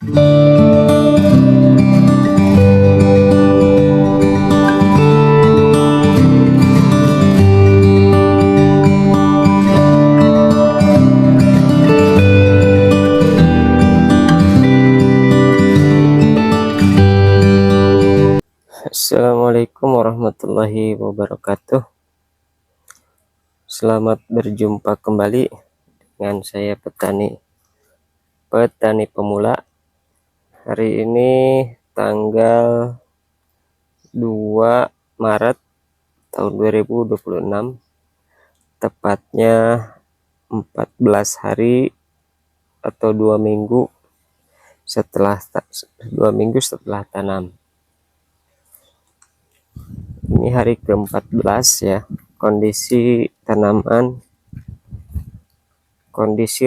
Assalamualaikum warahmatullahi wabarakatuh. Selamat berjumpa kembali dengan saya petani pemula. Hari ini tanggal 2 Maret tahun 2026, tepatnya 14 hari atau 2 minggu setelah tanam. Ini hari ke-14 ya. Kondisi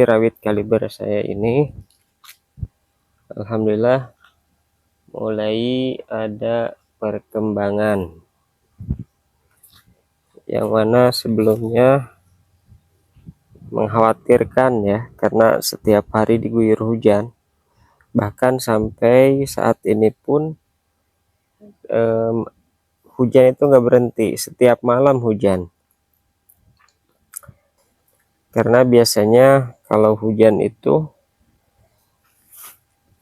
rawit kaliber saya ini alhamdulillah mulai ada perkembangan, yang mana sebelumnya mengkhawatirkan ya, karena setiap hari diguyur hujan. Bahkan sampai saat ini pun hujan itu nggak berhenti, setiap malam hujan. Karena biasanya kalau hujan itu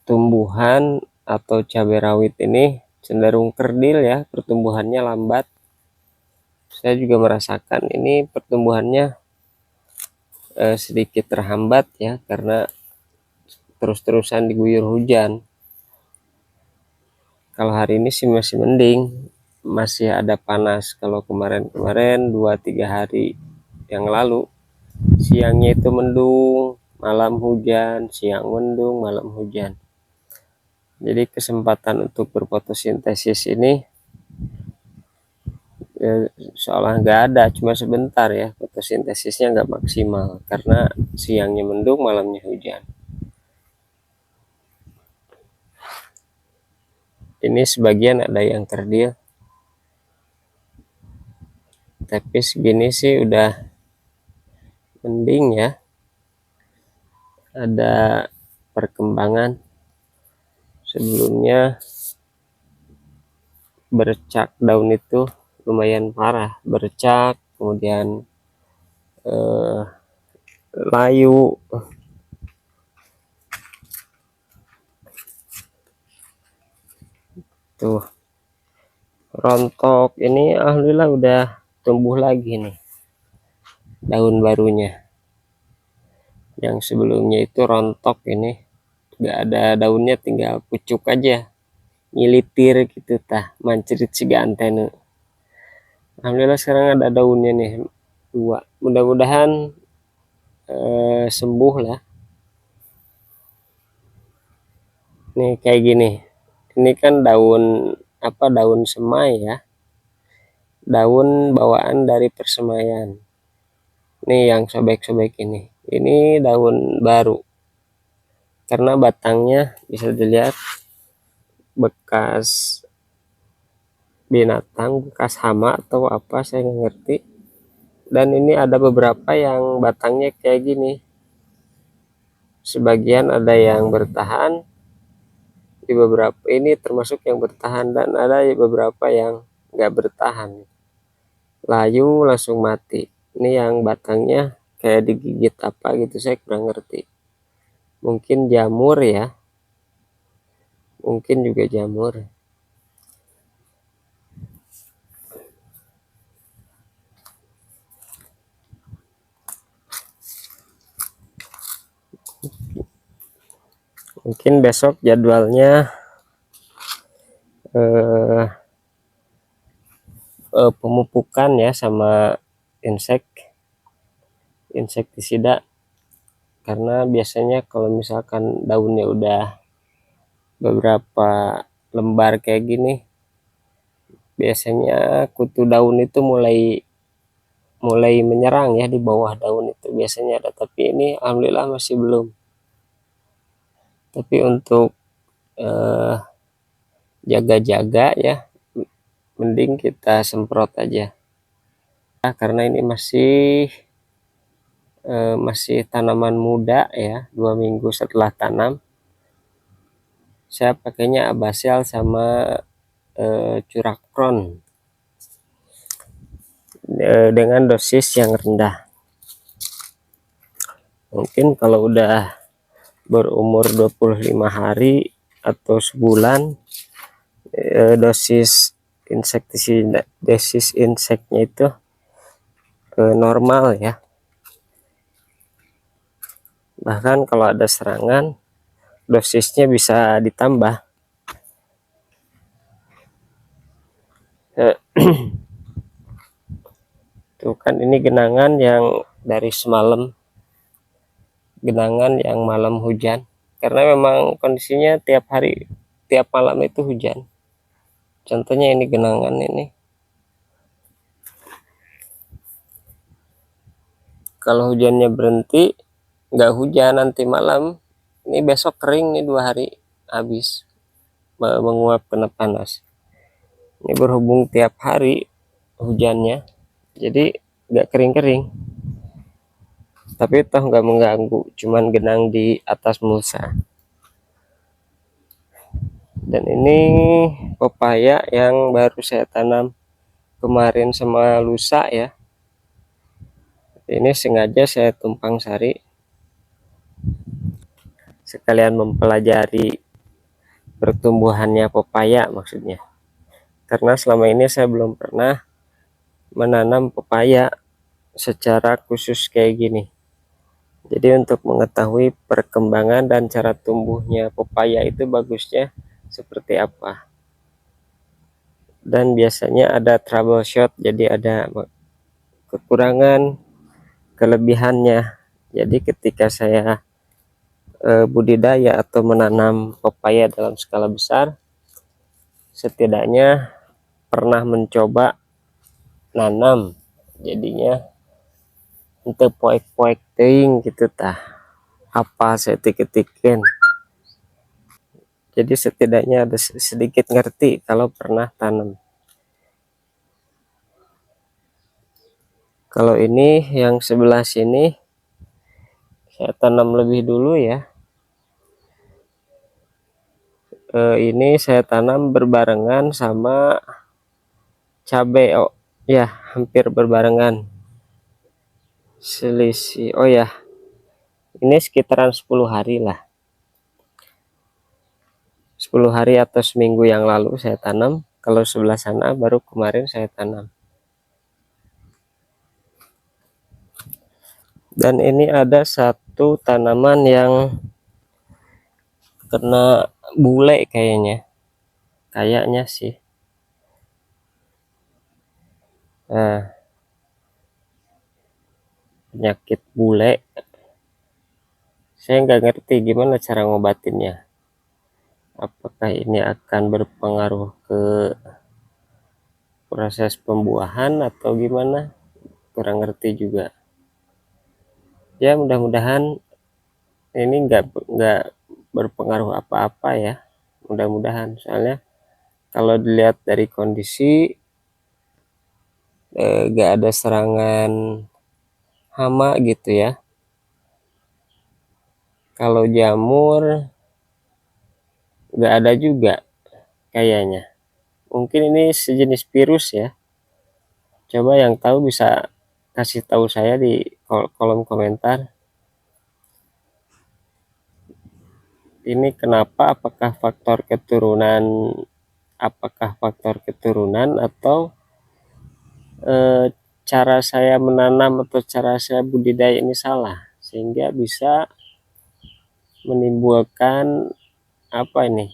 tumbuhan atau cabai rawit ini cenderung kerdil ya, pertumbuhannya lambat. Saya juga merasakan ini pertumbuhannya sedikit terhambat ya, karena terus-terusan diguyur hujan. Kalau hari ini sih masih mending, masih ada panas. Kalau kemarin-kemarin 2-3 hari yang lalu, siangnya itu mendung, malam hujan, siang mendung, malam hujan. Jadi kesempatan untuk berfotosintesis ini seolah nggak ada, cuma sebentar ya, fotosintesisnya nggak maksimal karena siangnya mendung, malamnya hujan. Ini sebagian ada yang kerdil, tapi segini sih udah mending ya. Ada perkembangan. Sebelumnya bercak daun itu lumayan parah, bercak, kemudian layu. Tuh, rontok ini alhamdulillah udah tumbuh lagi nih daun barunya. Yang sebelumnya itu rontok, ini nggak ada daunnya, tinggal pucuk aja, nyilitir gitu tah, mancerit si antena. Alhamdulillah sekarang ada daunnya nih 2. Mudah-mudahan sembuh lah. Nih kayak gini, ini kan daun daun semai ya, daun bawaan dari persemaian. Nih yang sobek-sobek ini daun baru, karena batangnya bisa dilihat bekas binatang, bekas hama atau apa, saya nggak ngerti. Dan ini ada beberapa yang batangnya kayak gini, sebagian ada yang bertahan, di beberapa ini termasuk yang bertahan, dan ada beberapa yang nggak bertahan, layu langsung mati. Ini yang batangnya kayak digigit apa gitu, saya kurang ngerti. Mungkin jamur ya, mungkin juga jamur. Mungkin besok jadwalnya pemupukan ya, sama insektisida. Karena biasanya kalau misalkan daunnya udah beberapa lembar kayak gini, biasanya kutu daun itu mulai menyerang ya, di bawah daun itu biasanya ada, tapi ini alhamdulillah masih belum. Tapi untuk jaga-jaga ya, mending kita semprot aja, karena ini masih tanaman muda ya, 2 minggu setelah tanam. Saya pakainya Abaxel sama Curacron dengan dosis yang rendah. Mungkin kalau udah berumur 25 hari atau sebulan, dosis inseknya itu normal ya. Bahkan kalau ada serangan, dosisnya bisa ditambah. Tuh kan ini genangan yang dari semalam, genangan yang malam hujan, karena memang kondisinya tiap hari, tiap malam itu hujan. Contohnya ini genangan ini. Kalau hujannya berhenti, nggak hujan nanti malam, ini besok kering nih, 2 hari habis menguap kena panas. Ini berhubung tiap hari hujannya, jadi nggak kering-kering. Tapi toh nggak mengganggu, cuman genang di atas mulsa. Dan ini pepaya yang baru saya tanam kemarin sama lusa ya. Ini sengaja saya tumpang sari, sekalian mempelajari pertumbuhannya pepaya maksudnya. Karena selama ini saya belum pernah menanam pepaya secara khusus kayak gini. Jadi untuk mengetahui perkembangan dan cara tumbuhnya pepaya itu bagusnya seperti apa. Dan biasanya ada troubleshoot, jadi ada kekurangan, kelebihannya. Jadi ketika saya budidaya atau menanam pepaya dalam skala besar, setidaknya pernah mencoba nanam, jadinya untuk poek-poek ting gitu tah, apa saya tiket-tiket. Jadi setidaknya ada sedikit ngerti kalau pernah tanam. Kalau ini yang sebelah sini saya tanam lebih dulu ya. Ini saya tanam berbarengan sama cabai. Oh ya, hampir berbarengan. Selisih, oh ya, ini sekitaran 10 hari lah. 10 hari atau seminggu yang lalu saya tanam. Kalau sebelah sana baru kemarin saya tanam. Dan ini ada satu tanaman yang kena bule kayaknya sih. Nah, penyakit bule, saya nggak ngerti gimana cara ngobatinnya. Apakah ini akan berpengaruh ke proses pembuahan atau gimana, kurang ngerti juga ya. Mudah-mudahan ini nggak berpengaruh apa-apa ya, mudah-mudahan. Soalnya kalau dilihat dari kondisi nggak ada serangan hama gitu ya. Kalau jamur nggak ada juga kayaknya. Mungkin ini sejenis virus ya. Coba yang tahu bisa kasih tahu saya di kolom komentar. Ini kenapa? Apakah faktor keturunan atau cara saya menanam atau cara saya budidaya ini salah, sehingga bisa menimbulkan apa ini,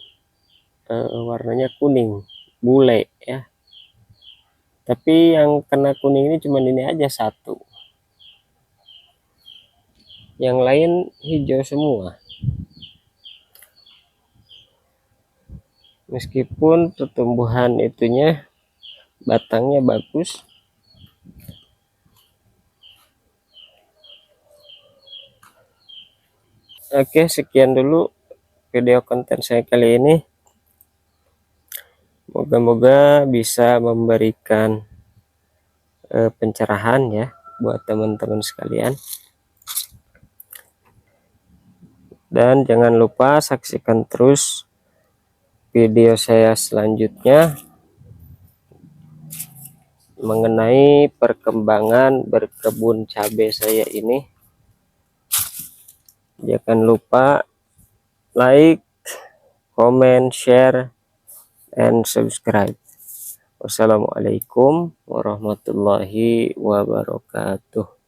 warnanya kuning, bule ya. Tapi yang kena kuning ini cuma ini aja satu, yang lain hijau semua. Meskipun pertumbuhan itunya, batangnya bagus. Oke, sekian dulu video konten saya kali ini. Moga-moga bisa memberikan pencerahan ya buat teman-teman sekalian. Dan jangan lupa saksikan terus video saya selanjutnya mengenai perkembangan berkebun cabai saya ini. Jangan lupa like, comment, share, and subscribe. Wassalamualaikum warahmatullahi wabarakatuh.